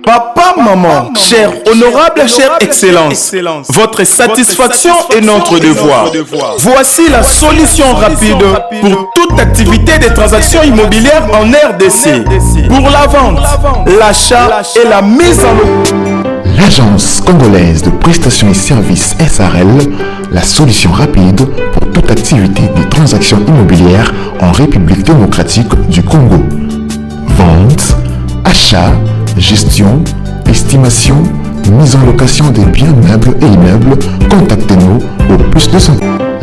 Papa, maman, cher honorable, chère excellence, votre satisfaction est notre devoir. Voici la solution rapide pour toute activité des transactions immobilières en RDC. Pour la vente, l'achat et la mise en location. L'Agence congolaise de prestations et services SARL, la solution rapide pour toute activité des transactions immobilières en République démocratique du Congo. Vente, achat, gestion, estimation, mise en location des biens meubles et immeubles, contactez-nous au +200.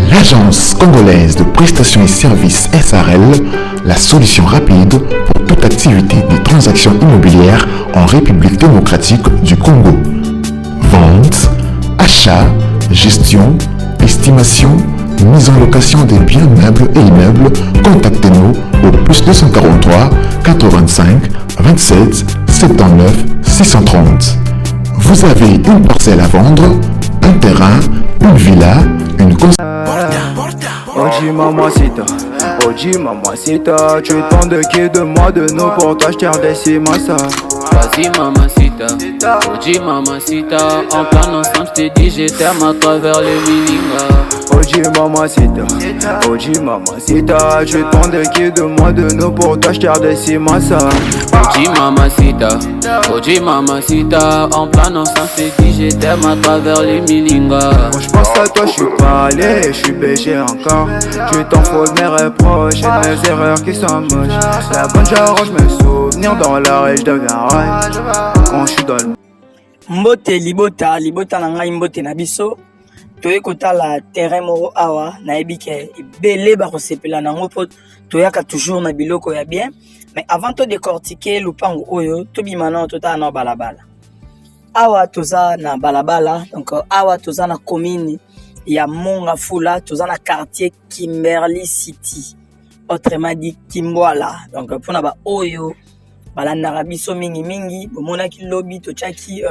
L'Agence congolaise de prestations et services SARL, la solution rapide pour toute activité des transactions immobilières en République démocratique du Congo. Vente, achat, gestion, estimation, mise en location des biens meubles et immeubles, contactez-nous au +243 85 27 79 630. Vous avez une parcelle à vendre, un terrain, une villa, une construction. Oji mamacita, tu es tant de qui de moi de nous pour toi je t'ai redessus ça. Vas-y mamacita, Oji mamacita, en plein ensemble je t'ai dit je t'aime à travers le Milinga. Oji mamacita, tu es tant de qui de moi de nous pour toi je t'ai redessus ça. Oji mamacita, en plein ensemble je t'ai dit je t'aime à travers le Milinga. Quand je pense à toi je suis pas allé, je suis péché encore. Tu t'en fous de mes reproches et de mes erreurs qui sont moches. La bonne j'arrange mes souvenirs dans la rue, je deviens rail quand je suis dans le Mbote libota na ngai mbote na biso toye kotala terrain moro awa na ebike ebele ba kosepela nango po toyaka toujours na biloko ya bien. Mais avant de décortiquer lupango oyo tobima na tota na balabala awa toza na balabala. Donc awa toza na commune ya Mongafula, toza na quartier Kimberley City, autrement dit Kimbwala. Donc pour na ba oyo balandaka biso mingi bomonaki lobi tochaki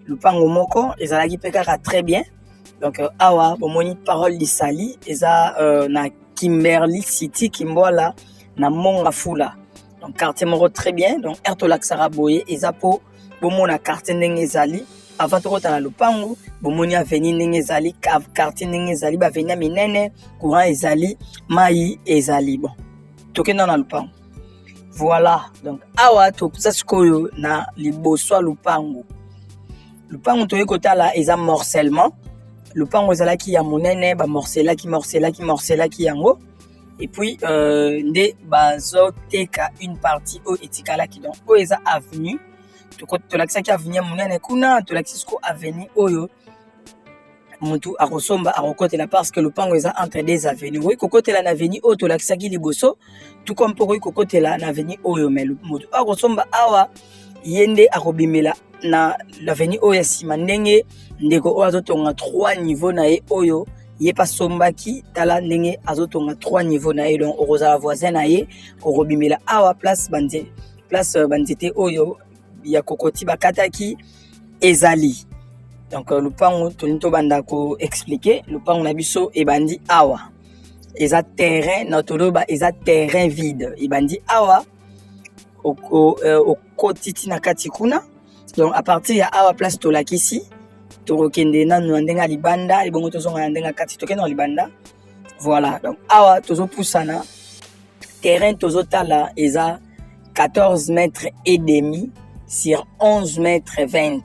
lupango moko ezalaki pe kaka très bien. Donc awa bomoni parole lisali eza na Kimberley City Kimbwala na Mongafula. Donc quartier moko très bien. Donc erto laksara boye eza po bomona quartier ndenge ezali avant de retourner à lupango bomoni avenue ndenge ezali quartier ndenge ezali ba avenue minene courant ezali mai ezali bon tokenda na lupango. Voilà, donc awa to sikoyo na liboso lupango toye kotala eza morcellement. Lupango ezalaki ya monene ba morcelaki yango et puis nde bazoteka une partie o etikalaki. Donc o eza avenue tolakisaki avenue monene kuna tolakisi siko avenue oyo mutu akosomba akokotela parce que lupango eza entre des avenues. Oui kokotela na avenue oyo tolakisaki liboso tout comme pour kokotela na avenue oyo mais mutu akosomba awa yende akobimela na l'avenue oyo ya sima ndenge ndeko oyo azotonga 3 niveaux na ye oyo ye pa sombaki tala ndenge azotonga 3 niveaux na ye. Donc okozala voisin na ye okobimela awa place banzete oyo ya kokoti bakataki ezali. Donc lupango tolinto banda ko expliquer lupango na biso ebandi awa eza terrain notoloba eza terrain vide ebandi awa au kotiti na kati kuna. Donc à partir ya awa place tolakisi tokende na ndenga libanda ebongo tozonga na ndenga kati tokende na libanda. Voilà, donc awa tozo pusana terrain tozotala eza 14 mètres et demi sur 11 mètres 20.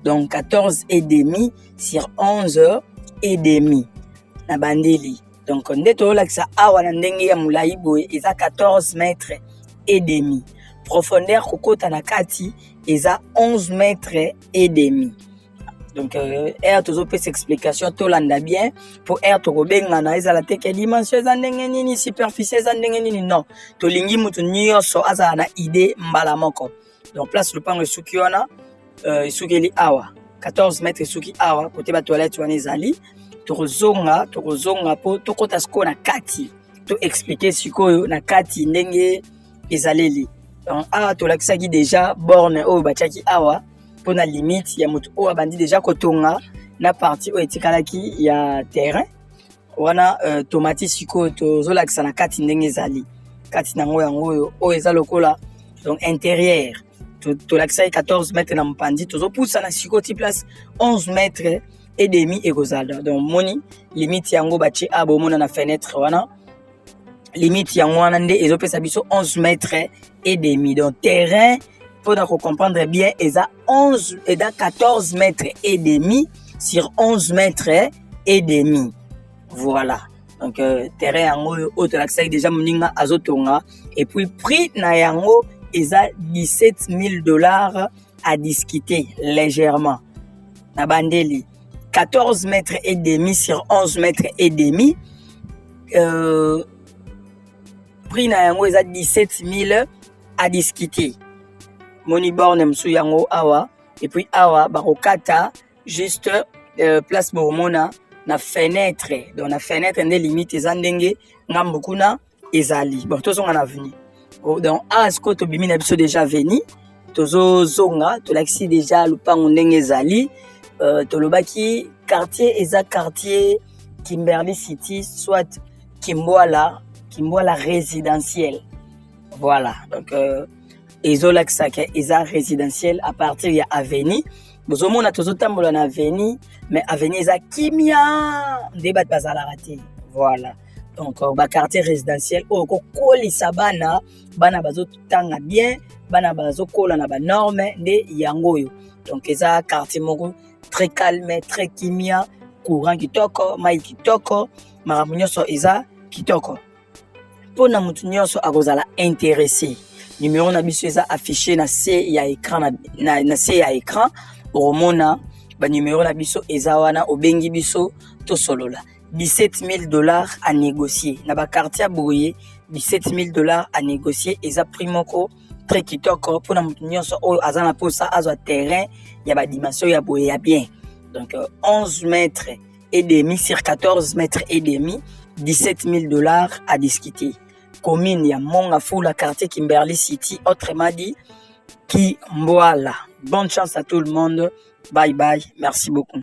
Donc 14 et demi sur 11 et demi na bandeli. Donc ndeto lakisa awa na ndenge ya mulai boye eza 14 mètres et demi. Profondeur kokota na kati eza 11 mètres et demi. Donc air tozo pesa explication to landa bien pour air to kobenga na eza la teke dimension eza ndenge nini superficie eza ndenge nini non to lingi mutu nyonso aza na idée mbala moko. Donc place lupango suki wana sukeli awa 14 mètres suki awa côté ba toilette wana ezali tokozonga po tokota siko na kati to expliquer sikoyo na kati ndenge ezaleli. Donc awa tolakisaki déjà borne oyo batiaki awa pour na limite ya mutu oyo abandi déjà kotonga na partie oyo etikalaki ya terrain wana tomati sikoyo tozolakisa na kati ndenge ezali kati nango yango oyo eza lokola donc intérieur tolakisa 14 mètres na mpandi tozopusa na sikoti place 11 mètres et demi ekozala donc moni limite yango batie abomona na fenêtre wana limite yango wana nde ezopesa biso 11 mètres et demi donc terrain pour comprendre bien eza 14 mètres et demi sur 11 mètres et demi voilà donc terrain yango otolakisa déjà moninga azotonga et puis prix na yango eza $17,000 à discuter légèrement na bandeli 14 mètres et demi sur 11 mètres et demi prix na yango eza 17,000 à discuter moni borne msu yango awa et puis awa bakokata juste place bormona na fenêtre donc na fenêtre nde limite eza ndenge ngambo kuna ezali bon tozonga na venir donc asko tobimi na biso déjà veni tozozonga tolakisi déjà lupango ndenge ezali tolobaki quartier eza quartier Kimberley City soit Kimbwala résidentiel voilà donc ezolakisaka eza résidentiel à partir ya aveni bozomona tozotambola na aveni mais aveni eza kimia nde bato bazalaka te voilà donc quartier résidentiel oyo kokolisa bana bazotanga bien bana bazokola na banorme nde yango oyo donc eza quartier moko très calme très kimia courant kitoko mai kitoko makambo nyonso eza kitoko mpona motu nyonso akozala intéressé numéro na biso eza affiché na se ya écran na se ya écran omona ba numéro na biso eza wana obengi biso tosolola $17,000 à négocier na ba quartier boye $17,000 à négocier eza prix moko très kitoko mpona motu nyonso oyo aza na posa azwa terrain ya ba dimension ya boye ya bien donc 11 mètres et demi sur 14 mètres et demi $17,000 à discuter commune ya Mongafula quartier Kimberley City autrement dit Kimbwala bonne chance à tout le monde bye bye merci beaucoup